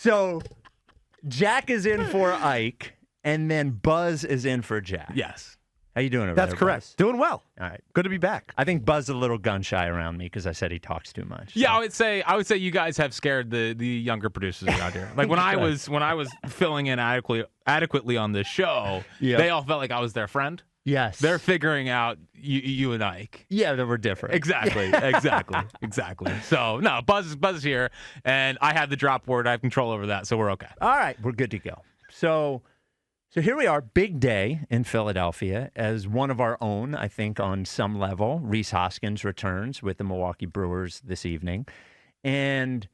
So Jack is in for Ike, and then Buzz is in for Jack. Yes. How you doing over That's there, correct. Buzz? Doing well. All right. Good to be back. I think Buzz is a little gun shy around me because I said he talks too much. Yeah, I would say you guys have scared the younger producers around here. Like when I was filling in adequately on this show, they all felt like I was their friend. Yes. They're figuring out you and Ike. Yeah, that we're different. Exactly. So no, Buzz is here, and I have the drop word. I have control over that, so we're okay. All right, we're good to go. So here we are, big day in Philadelphia as one of our own, I think, on some level. Rhys Hoskins returns with the Milwaukee Brewers this evening. And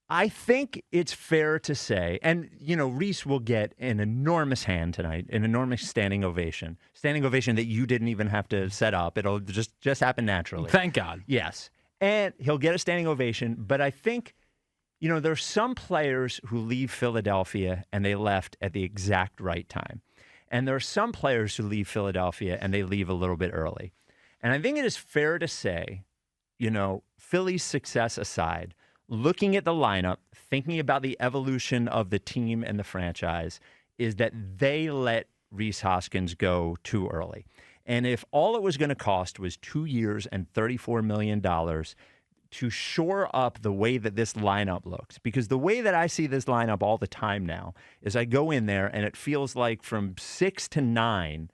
I think it's fair to say, and, Rhys will get an enormous hand tonight, an enormous standing ovation that you didn't even have to set up. It'll just happen naturally. Thank God. Yes. And he'll get a standing ovation, but I think there's some players who leave Philadelphia and they left at the exact right time. And there are some players who leave Philadelphia and they leave a little bit early. And I think it is fair to say, Philly's success aside, looking at the lineup, thinking about the evolution of the team and the franchise, is that they let Rhys Hoskins go too early. And if all it was going to cost was 2 years and $34 million to shore up the way that this lineup looks. Because the way that I see this lineup all the time now is I go in there and it feels like from 6 to 9,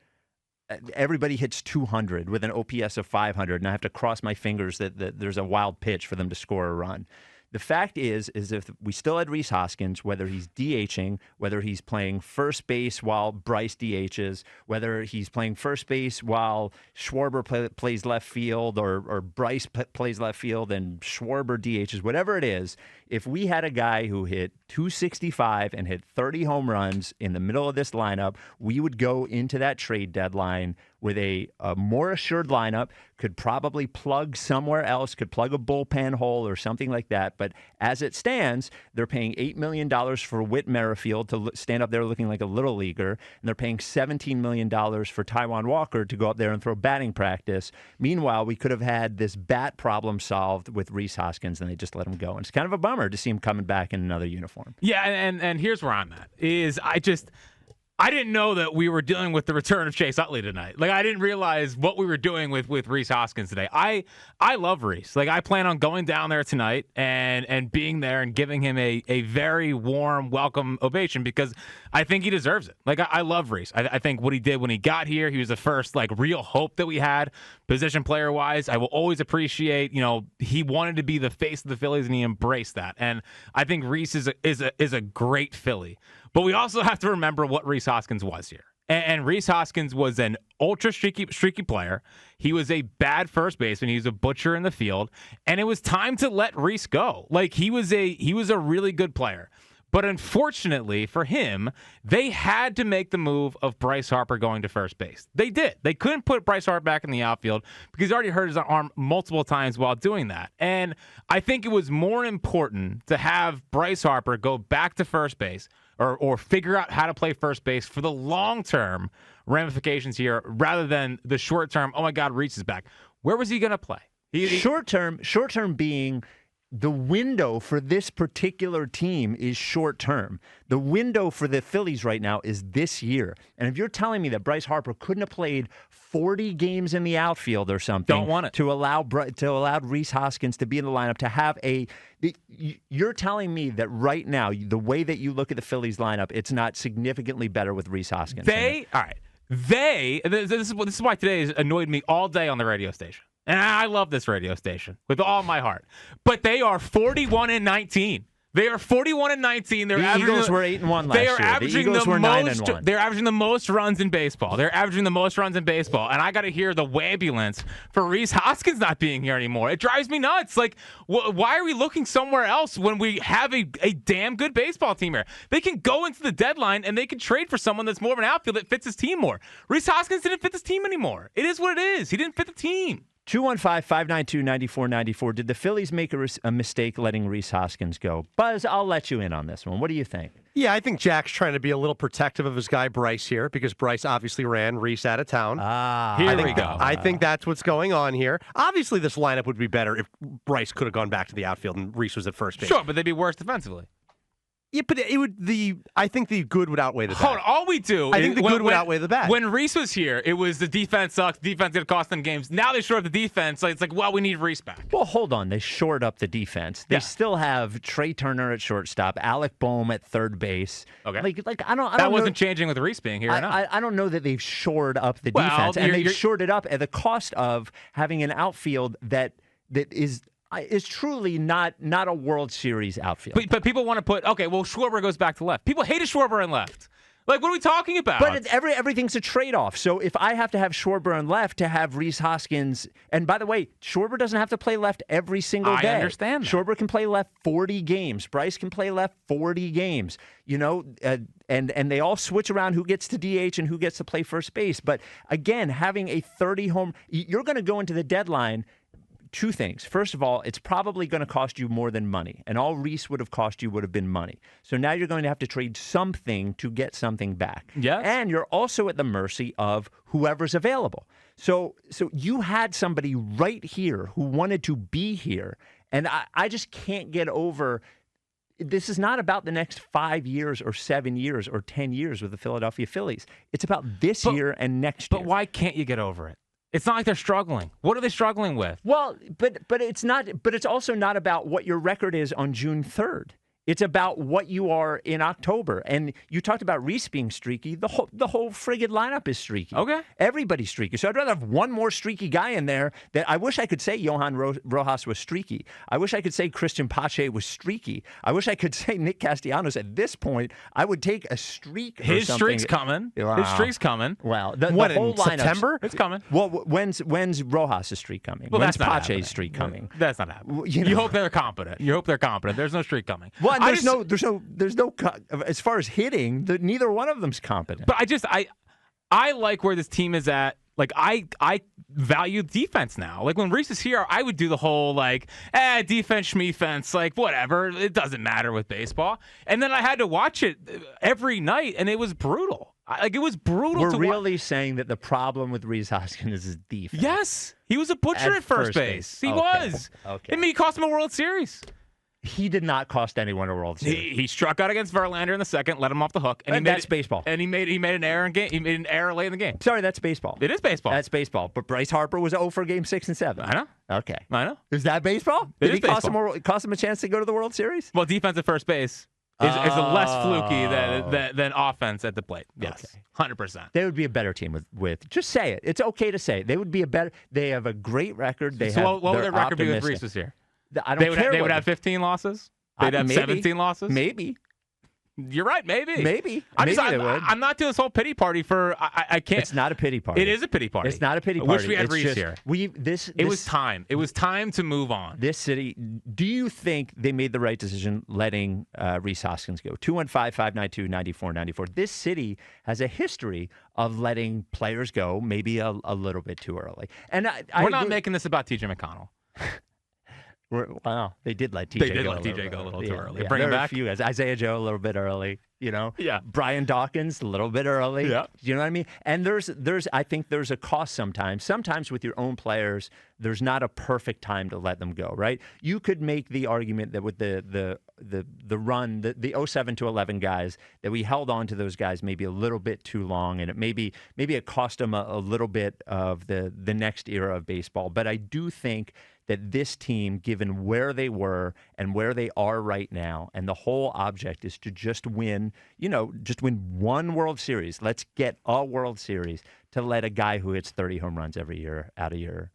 everybody hits 200 with an OPS of 500, and I have to cross my fingers that there's a wild pitch for them to score a run. The fact is if we still had Rhys Hoskins, whether he's DHing, whether he's playing first base while Bryce DHs, whether he's playing first base while Schwarber plays left field or Bryce plays left field and Schwarber DHs, whatever it is, if we had a guy who hit 265 and hit 30 home runs in the middle of this lineup, we would go into that trade deadline with a more assured lineup, could probably plug somewhere else, could plug a bullpen hole or something like that. But as it stands, they're paying $8 million for Whit Merrifield to stand up there looking like a little leaguer, and they're paying $17 million for Taijuan Walker to go up there and throw batting practice. Meanwhile, we could have had this bat problem solved with Rhys Hoskins, and they just let him go. And it's kind of a bummer to see him coming back in another uniform. Yeah, and here's where I'm at, is I didn't know that we were dealing with the return of Chase Utley tonight. Like, I didn't realize what we were doing with Rhys Hoskins today. I love Rhys. Like, I plan on going down there tonight and being there and giving him a very warm welcome ovation because I think he deserves it. Like, I love Rhys. I think what he did when he got here, he was the first, real hope that we had, position player-wise. I will always appreciate, he wanted to be the face of the Phillies, and he embraced that. And I think Rhys is a great Philly. But we also have to remember what Rhys Hoskins was here. And Rhys Hoskins was an ultra streaky player. He was a bad first baseman. He was a butcher in the field. And it was time to let Rhys go. Like, he was a really good player. But unfortunately for him, they had to make the move of Bryce Harper going to first base. They did. They couldn't put Bryce Harper back in the outfield because he already hurt his arm multiple times while doing that. And I think it was more important to have Bryce Harper go back to first base or figure out how to play first base for the long-term ramifications here rather than the short-term, oh, my God, Rhys is back. Where was he going to play? Short-term being the window for this particular team is short-term. The window for the Phillies right now is this year. And if you're telling me that Bryce Harper couldn't have played 40 games in the outfield or something, don't want it to allow Rhys Hoskins to be in the lineup, to have you're telling me that right now, the way that you look at the Phillies lineup, it's not significantly better with Rhys Hoskins. This is why today has annoyed me all day on the radio station. And I love this radio station with all my heart. But they are 41-19. They are 41-19. The Eagles were 8-1 last year. The Eagles were 9-1. They're averaging the most runs in baseball. And I got to hear the ambulance for Rhys Hoskins not being here anymore. It drives me nuts. Like, why are we looking somewhere else when we have a damn good baseball team here? They can go into the deadline and they can trade for someone that's more of an outfield that fits his team more. Rhys Hoskins didn't fit this team anymore. It is what it is. He didn't fit the team. 215-592-9494. Did the Phillies make a mistake letting Rhys Hoskins go? Buzz, I'll let you in on this one. What do you think? Yeah, I think Jack's trying to be a little protective of his guy Bryce here because Bryce obviously ran Rhys out of town. Here we go. I think that's what's going on here. Obviously, this lineup would be better if Bryce could have gone back to the outfield and Rhys was at first base. Sure, but they'd be worse defensively. Yeah, but I think the good would outweigh the bad. Hold on, all we do. I think the good would outweigh the bad. When Rhys was here, it was the defense sucks. Defense going to cost them games. Now they shore up the defense. So it's like, well, we need Rhys back. Well, hold on. They shored up the defense. They still have Trey Turner at shortstop, Alec Boehm at third base. Okay. Like I don't. That wasn't changing with Rhys being here. I don't know that they've shored up the defense, and they've shored it up at the cost of having an outfield that is truly not a World Series outfield. But people want to put, Schwarber goes back to left. People hated Schwarber on left. Like, what are we talking about? But everything's a trade-off. So if I have to have Schwarber on left to have Rhys Hoskins, and by the way, Schwarber doesn't have to play left every single day. I understand that. Schwarber can play left 40 games. Bryce can play left 40 games. And they all switch around who gets to DH and who gets to play first base. But again, having a 30-home, you're going to go into the deadline. Two things. First of all, it's probably going to cost you more than money. And all Rhys would have cost you would have been money. So now you're going to have to trade something to get something back. Yes. And you're also at the mercy of whoever's available. So you had somebody right here who wanted to be here. And I just can't get over. This is not about the next 5 years or 7 years or 10 years with the Philadelphia Phillies. It's about this year and next year. But why can't you get over it? It's not like they're struggling. What are they struggling with? Well, but it's not. But it's also not about what your record is on June 3rd. It's about what you are in October. And you talked about Rhys being streaky. The whole friggin' lineup is streaky. Okay. Everybody's streaky. So I'd rather have one more streaky guy in there. That I wish I could say Johan Rojas was streaky. I wish I could say Christian Pache was streaky. I wish I could say Nick Castellanos. At this point, I would take a streak. His streak's coming. Wow. His streak's coming. Wow. The whole lineup. September? It's coming. Well, when's Rojas' streak coming? Well, when's that's not Pache's streak coming? That's not happening. You hope they're competent. You hope they're competent. There's no streak coming. Well, there's no. As far as hitting, neither one of them's competent. But I like where this team is at. Like, I value defense now. Like, when Rhys is here, I would do the whole, defense, schmefense, whatever. It doesn't matter with baseball. And then I had to watch it every night, and it was brutal. It was brutal We're to really saying that the problem with Rhys Hoskins is defense. Yes. He was a butcher at first base. He was. Okay. I mean, he cost him a World Series. He did not cost anyone a World Series. He struck out against Verlander in the second, let him off the hook, and that's baseball. And he made an error in game. He made an error late in the game. Sorry, that's baseball. It is baseball. That's baseball. But Bryce Harper was 0 for Game 6 and 7. I know. Okay. I know. Is that baseball? It Did is he cost baseball. cost him a chance to go to the World Series? Well, defense at first base is a less fluky than offense at the plate. Yes, okay. 100%. They would be a better team with. Just say it. It's okay to say it. They would be a better. They have a great record. What would their record be if Rhys was here? I don't care. They would have 15 losses. They'd have 17 losses? Maybe. You're right, maybe. Maybe. I'm not doing this whole pity party for I can't. It's not a pity party. It is a pity party. It's not a pity party. I wish we had Rhys here. It was time. It was time to move on. This city, do you think they made the right decision letting Rhys Hoskins go? 215-592-9494. This city has a history of letting players go maybe a little bit too early. And we're not making this about TJ McConnell. Wow, they did let TJ go a little too early. Yeah, Bring him there are back. a few guys. Isaiah Joe a little bit early. Yeah. Brian Dawkins a little bit early. Yeah. You know what I mean? And I think there's a cost sometimes. Sometimes with your own players, there's not a perfect time to let them go. Right? You could make the argument that with the run, the 07 to 11 guys, that we held on to those guys maybe a little bit too long, and maybe it cost them a little bit of the next era of baseball. But I do think that this team, given where they were and where they are right now, and the whole object is to just win one World Series. Let's get a World Series, to let a guy who hits 30 home runs every year out of your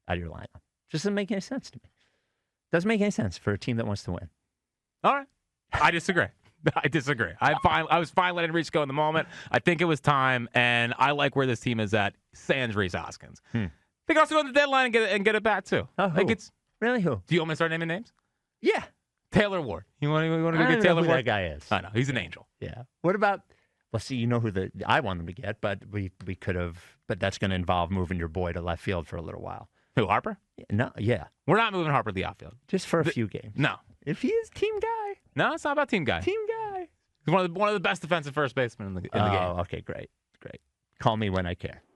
lineup. Just doesn't make any sense to me. Doesn't make any sense for a team that wants to win. All right. I disagree. I was fine letting Rhys go in the moment. I think it was time, and I like where this team is at. Sans Rhys Hoskins. They can also go to the deadline and get it back too. Really who? Do you want me to start naming names? Yeah. Taylor Ward. You want to go get Taylor I don't know who Ward? that guy is. I know. He's an angel. Yeah. What about? Well, see, you know who I want them to get, but we could have. But that's going to involve moving your boy to left field for a little while. Who, Harper? No. Yeah. We're not moving Harper to the outfield. Just for a few games. No. If he is team guy. No, it's not about team guy. Team guy. He's one of the best defensive first basemen in the game. Oh, okay, great. Call me when I care.